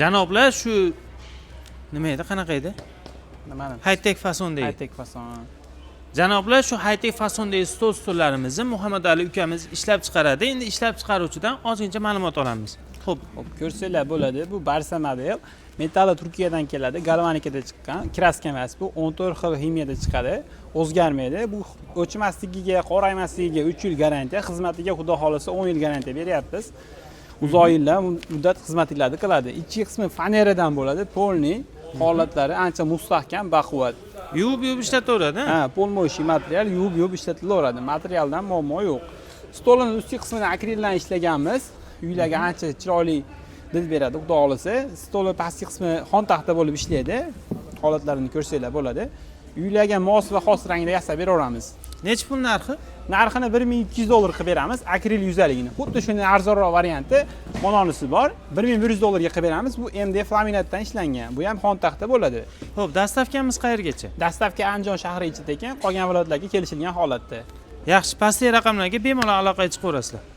Janoblar shu nima edi, qanaqa edi? Nimani? High-tech fasonda edi. High-tech fason. Janoblar shu high-tech fasondagi stollarimizni Muhammad Ali ukamiz ishlab chiqaradi. Endi ishlab chiqaruvchidan ozgincha ma'lumot olamiz. Xo'p, Ko'rsanglar bo'ladi. Bu Barsa model. Metali Turkiyadan keladi. Galvanikada chiqqan. Kraska emas bu. 14 xil ximiyada chiqadi. O'zgarmaydi. Bu o'chmasligiga, qoraymasligiga 3 yil garantiya, xizmatiga xudo xolasa 10 yil garantiya beryapmiz. Uzoq yillar muddat xizmatlarni qiladi. Ichki qismi faneradan bo'ladi. Polni holatlari ancha mustahkam, baquvvat. yuvib ishlataveradi. Ha, polmo'shi material yuvib ishlatilaveradi. Materialdan muammo yo'q. Stolning ustki qismini akrildan ishlaganmiz. Uylarga ancha chiroyli did beradi, xudo xolasa. Stolning pastki qismi xon taxta bo'lib ishlaydi. Holatlarini ko'rsanglar bo'ladi. Uylarga mos va xos rangda yasab beraveramiz. Necha pul narxi? Narxini $1200 qilib beramiz, akril yuzaligini. Xuddi shunday arzonroq varianti mononisi bor. $1100 qilib beramiz. Bu MDF laminatdan ishlangan. Bu ham xon taxta bo'ladi. Xo'p, dastavkamiz qayergacha? Dastavka Andijon shahri ichida ekan, qolgan viloyatlarga kelishilgan holatda. Yaxshi, pastki raqamlarga bemalol aloqaga chiqaverasizlar.